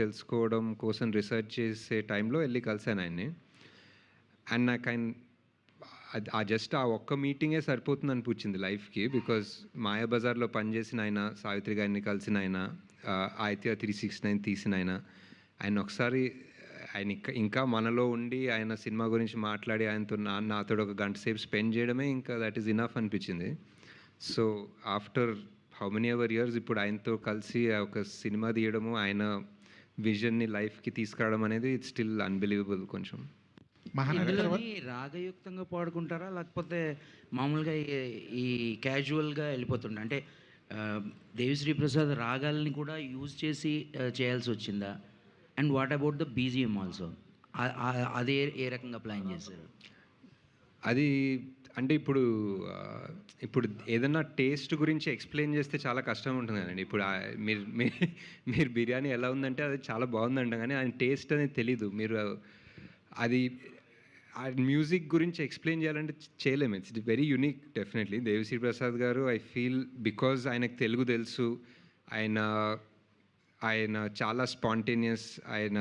తెలుసుకోవడం కోసం రీసెర్చ్ చేసే టైంలో వెళ్ళి కలిసాను ఆయన్ని. అండ్ నాకు ఆయన జస్ట్ ఆ ఒక్క మీటింగే సరిపోతుంది అనిపించింది లైఫ్కి. బికాజ్ మాయాబజార్లో పనిచేసిన ఆయన, సావిత్రి గారిని కలిసిన ఆయన, ఆదిత్య 369 తీసిన ఆయన, ఆయన ఒకసారి ఆయన ఇంకా మనలో ఉండి ఆయన సినిమా గురించి మాట్లాడి ఆయనతో నాతో ఒక గంట సేపు స్పెండ్ చేయడమే ఇంకా దట్ ఈస్ ఇనఫ్ అనిపించింది. So after how many ever years ఇప్పుడు ఆయనతో కలిసి ఒక సినిమా తీయడము, ఆయన విజన్ని లైఫ్కి తీసుకురావడం అనేది ఇట్స్ స్టిల్ అన్బిలీవబుల్ కొంచెం. ఇందులోని రాగయుక్తంగా పాడుకుంటారా, లేకపోతే మామూలుగా ఈ క్యాజువల్గా వెళ్ళిపోతుండ అంటే దేవిశ్రీ ప్రసాద్ రాగాల్ని కూడా యూజ్ చేసి చేయాల్సి వచ్చిందా? And what about the BGM also, అదే ఏ రకంగా ప్లాన్ చేశారు? అది అంటే ఇప్పుడు ఏదన్నా టేస్ట్ గురించి ఎక్స్ప్లెయిన్ చేస్తే చాలా కష్టం ఉంటుంది కదండి. ఇప్పుడు మీరు బిర్యానీ ఎలా ఉందంటే అది చాలా బాగుందంట, కానీ ఆయన టేస్ట్ అనేది తెలీదు. మీరు అది ఆ మ్యూజిక్ గురించి ఎక్స్ప్లెయిన్ చేయాలంటే చేయలేము. It's very unique definitely. Devi Sri Prasad గారు ఐ ఫీల్ బికాజ్ ఆయనకు తెలుగు తెలుసు, ఆయన చాలా స్పాంటేనియస్, ఆయన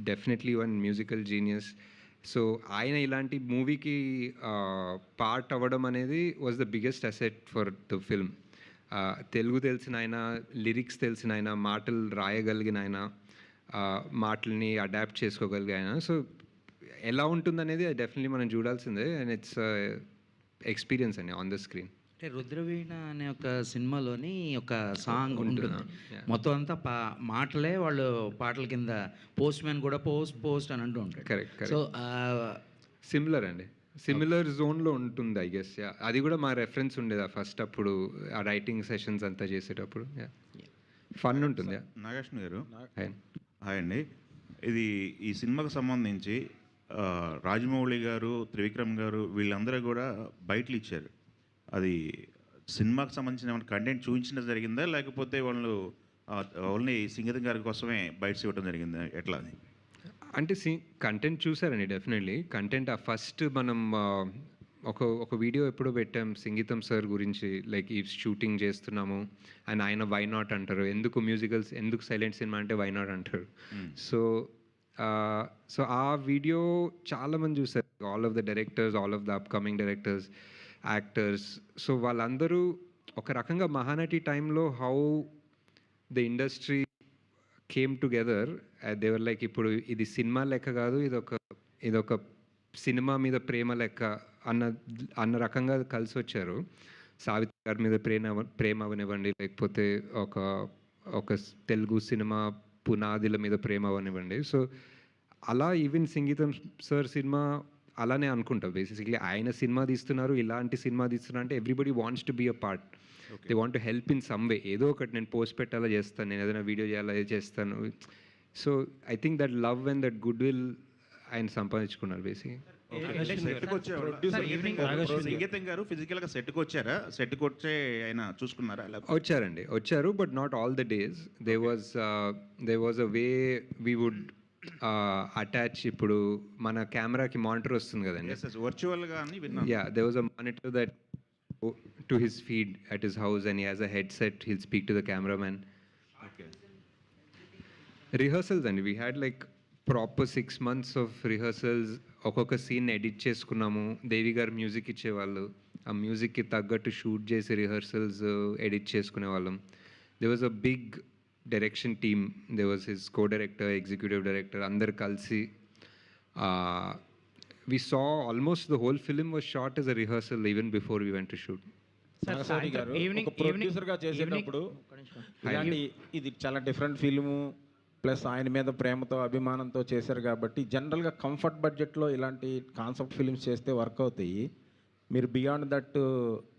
definitely one musical genius. So ఆయన ఇలాంటి మూవీకి పార్ట్ అవ్వడం అనేది was the biggest asset for the film. Telugu తెలిసిన ఆయన, లిరిక్స్ తెలిసిన ఆయన, మాటలు రాయగలిగిన ఆయన, మాటల్ని అడాప్ట్ చేసుకోగలిగే ఆయన. సో ఎలా ఉంటుందనేది డెఫినెట్లీ మనం చూడాల్సిందే. అండ్ ఇట్స్ ఎక్స్పీరియన్స్ అండి ఆన్ ద స్క్రీన్. అంటే రుద్రవీణ అనే ఒక సినిమాలోని ఒక సాంగ్ ఉంటుంది, మొత్తం అంతా మాటలే వాళ్ళు పాటల కింద పోస్ట్ మ్యాన్ కూడా పోస్ట్ అని అంటూ ఉంటాడు. కరెక్ట్. సో సిమిలర్ అండి, సిమిలర్ జోన్లో ఉంటుంది ఐ గెస్. అది కూడా మా రెఫరెన్స్ ఉండేది ఫస్ట్ అప్పుడు ఆ రైటింగ్ సెషన్స్ అంతా చేసేటప్పుడు. ఫన్ ఉంటుంది. నాగేశ్వర గారు హాయ్ అండి. ఇది ఈ సినిమాకు సంబంధించి రాజమౌళి గారు, త్రివిక్రమ్ గారు వీళ్ళందరూ కూడా బయటలు ఇచ్చారు. అది సినిమాకి సంబంధించిన కంటెంట్ చూపించడం జరిగిందా, లేకపోతే వాళ్ళు ఓన్లీ సంగీతం గారి కోసమే బయటస్ ఇవ్వడం జరిగిందా, ఎట్లా అది? అంటే కంటెంట్ చూసారండి డెఫినెట్లీ. కంటెంట్ ఫస్ట్ మనం ఒక వీడియో ఎప్పుడో పెట్టాం సంగీతం సార్ గురించి, లైక్ ఈ షూటింగ్ చేస్తున్నాము అండ్ ఆయన వై నాట్ అంటారు, ఎందుకు సైలెంట్ సినిమా అంటే వై నాట్ అంటారు. సో ఆ వీడియో చాలామంది చూసారు, all of the directors, all of the upcoming directors, actors. So వాళ్ళందరూ ఒక రకంగా మహానటి టైంలో how the industry came together, Devara like ఇప్పుడు ఇది సినిమా లెక్క కాదు, ఇదొక సినిమా మీద ప్రేమ లెక్క అన్న రకంగా కలిసి వచ్చారు. సావిత్రి గారి మీద ప్రేమ అవనివ్వండి, లేకపోతే ఒక తెలుగు సినిమా పునాదిల మీద ప్రేమ అవనివ్వండి. సో అలా ఈవెన్ సంగీతం సార్ సినిమా అలానే అనుకుంటా. బేసిక్లీ ఆయన సినిమా తీస్తున్నారు, ఇలాంటి సినిమా తీస్తున్నారు అంటే everybody wants to be a part. They want to help in some way. ఏదో ఒకటి నేను పోస్ట్ పెట్టాలా చేస్తాను, నేను ఏదైనా వీడియో చేయాలా చేస్తాను. So I think that love and that good will ఆయన సంపాదించుకున్నారు బేసిక్గా. సంగీతం గారు ఫిజికల్ గా సెట్కి వచ్చారా? సెట్కి వచ్చే ఆయన చూసుకున్నారా? వచ్చారు but not all the days. They was a way we would attach. ఇప్పుడు మన కెమెరాకి మానిటర్ వస్తుంది కదండి, వర్చువల్ గా. They was a monitor that to his feed at his house and he has a headset. He'll speak to the cameraman. Rehearsals అండి, we had like proper 6 months of rehearsals. ఒక్కొక్క scene edit చేసుకున్నాము. దేవి గారు music ఇచ్చేవాళ్ళు, ఆ మ్యూజిక్కి తగ్గట్టు shoot చేసి rehearsals edit చేసుకునే వాళ్ళం. They was a big direction team. They was his co director, executive director, అందరు కలిసి we saw almost the whole film was shot as a rehearsal even before we went to shoot. ప్రొడ్యూసర్గా చేసేటప్పుడు ఇది చాలా different film, plus ఆయన మీద ప్రేమతో అభిమానంతో చేశారు కాబట్టి జనరల్గా కంఫర్ట్ బడ్జెట్లో ఇలాంటి కాన్సెప్ట్ ఫిల్మ్స్ చేస్తే వర్క్ అవుతాయి. మీరు బియాండ్ దట్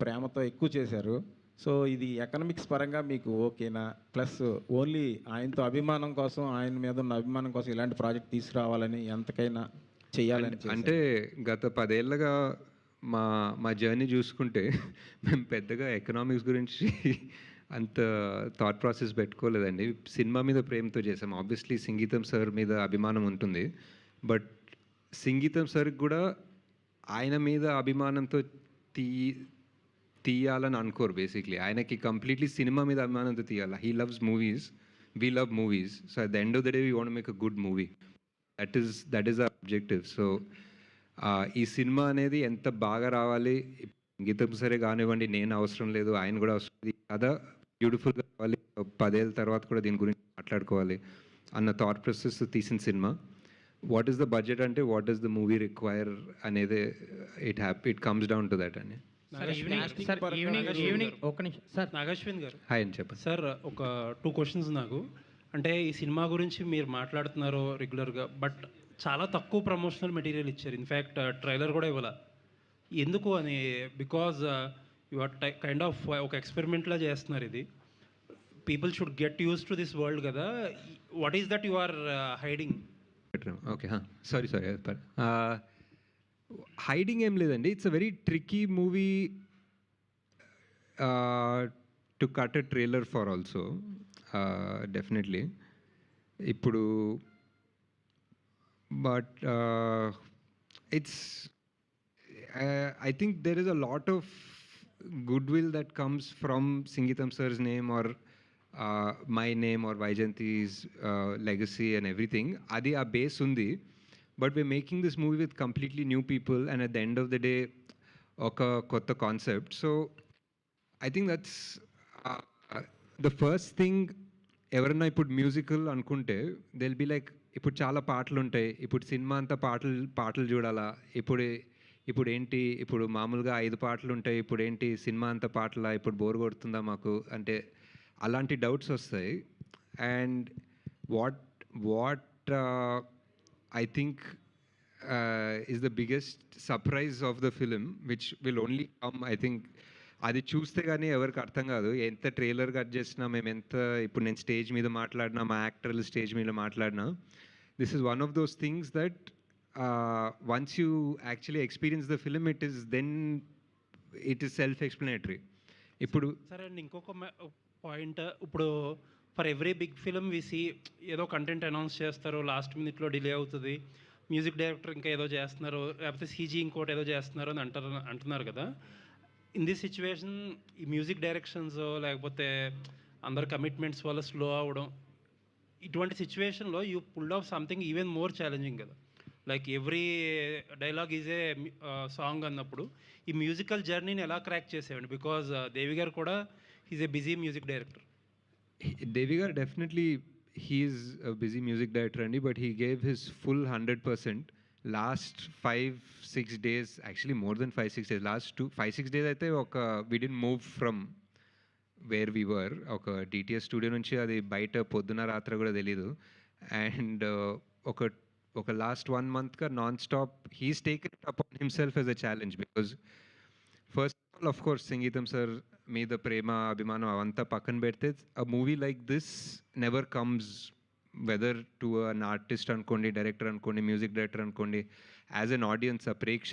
ప్రేమతో ఎక్కువ చేశారు. సో ఇది ఎకనామిక్స్ పరంగా మీకు ఓకేనా? ప్లస్ ఓన్లీ ఆయనతో అభిమానం కోసం, ఆయన మీద ఉన్న అభిమానం కోసం ఇలాంటి ప్రాజెక్ట్ తీసుకురావాలని ఎంతకైనా చేయాలని? అంటే గత 10 ఏళ్ళగా మా జర్నీ చూసుకుంటే మేము పెద్దగా ఎకనామిక్స్ గురించి అంత థాట్ ప్రాసెస్ పెట్టుకోలేదండి. సినిమా మీద ప్రేమతో చేసాం. ఆబ్వియస్లీ సంగీతం సార్ మీద అభిమానం ఉంటుంది, బట్ సంగీతం సార్కి కూడా ఆయన మీద అభిమానంతో తీయాలని అనుకోరు. బేసిక్లీ ఆయనకి కంప్లీట్లీ సినిమా మీద అభిమానంతో తీయాలి. He loves movies, we love movies. So at the end of the day, we want to make a good movie. That is our objective. So ఈ సినిమా అనేది ఎంత బాగా రావాలి, గీతం సరే కానివ్వండి, నేను అవసరం లేదు, ఆయన కూడా అవసరం లేదు, కథ బ్యూటిఫుల్గా కావాలి, 10 ఏళ్ళ తర్వాత కూడా దీని గురించి మాట్లాడుకోవాలి అన్న థాట్ ప్రాసెస్ తీసిన సినిమా. వాట్ ఈస్ ద బడ్జెట్ అంటే what is the movie require అనేది it comes down to that అని. ఈవినింగ్ ఒక్క నిమిషం సార్. నాగశ్విన్ గారు, హాయ్ అని చెప్పండి సార్ ఒక 2 క్వశ్చన్స్ నాకు. అంటే ఈ సినిమా గురించి మీరు మాట్లాడుతున్నారు రెగ్యులర్గా, బట్ చాలా తక్కువ ప్రమోషనల్ మెటీరియల్ ఇచ్చారు. ఇన్ఫ్యాక్ట్ ట్రైలర్ కూడా ఇవ్వాల. ఎందుకు అని? Because you are kind of ఒక ఎక్స్పెరిమెంట్లా చేస్తున్నారు ఇది. People should get use to this world కదా. What is that you are hiding? Okay, sorry hiding ఏం లేదండి. It's a very tricky movie to cut a trailer for also, definitely. ఇప్పుడు but it's I think there is a lot of goodwill that comes from Singitam sir's name or my name or Vaijanti's legacy and everything. Adi a base undi, but we're making this movie with completely new people and at the end of the day oka kotta concept. So I think that's the first thing. ఎవరన్నా ఇప్పుడు musical అనుకుంటే they'll be like, ఇప్పుడు చాలా పాటలు ఉంటాయి, ఇప్పుడు cinema అంతా పాటలు చూడాలా, ఇప్పుడు ఏంటి, ఇప్పుడు మామూలుగా 5 పాటలు ఉంటాయి, ఇప్పుడు ఏంటి సినిమా అంతా పాటలా, ఇప్పుడు బోర్ కొడుతుందా మాకు అంటే అలాంటి డౌట్స్ వస్తాయి. And what I think is the biggest surprise of the film which will only come, I think అది చూస్తే కానీ ఎవరికి అర్థం కాదు. ఎంత ట్రైలర్ కట్ చేసినా, మేము ఎంత ఇప్పుడు నేను స్టేజ్ మీద మాట్లాడినా, మా యాక్టర్లు స్టేజ్ మీద మాట్లాడినా, this is one of those things that once you actually experience the film, it is self-explanatory. ఇప్పుడు సరే అండి, ఇంకొక పాయింట్. ఇప్పుడు ఫర్ ఎవ్రీ బిగ్ ఫిలిం విసి ఏదో కంటెంట్ అనౌన్స్ చేస్తారు, లాస్ట్ మినిట్లో డిలే అవుతుంది, మ్యూజిక్ డైరెక్టర్ ఇంకా ఏదో చేస్తున్నారు, లేకపోతే సీజీ ఇంకోటి ఏదో చేస్తున్నారు అని అంటున్నారు కదా. ఇన్ దిస్ సిచ్యువేషన్ ఈ మ్యూజిక్ డైరెక్షన్స్ లేకపోతే అందరు కమిట్మెంట్స్ వల్ల స్లో అవ్వడం, ఇటువంటి సిచ్యువేషన్లో you pulled off something even more challenging కదా. Like every dialogue is a song అన్నప్పుడు ఈ మ్యూజికల్ జర్నీని ఎలా క్రాక్ చేసేవండి? బికాజ్ దేవి గారు కూడా is a busy music director. Devi garu definitely he is a busy music director అండి, but he gave his full 100%. Last 5-6 days, actually more than 5-6 days, last 5-6 days అయితే we didn't move from where we were. ఒక DTS studio నుంచి అది బయట పొద్దున రాత్రి కూడా తెలీదు. అండ్ ఒక last 1 month non stop he's taken it upon himself as a challenge. Because first of all, of course, సంగీతం సార్ మీద ప్రేమ, అభిమానం అవంతా పక్కన పెడితే, అ movie like this never comes, whether to an artist అనుకోండి, డైరెక్టర్ అనుకోండి, మ్యూజిక్ డైరెక్టర్ అనుకోండి, as an audience, ఆ ప్రేక్ష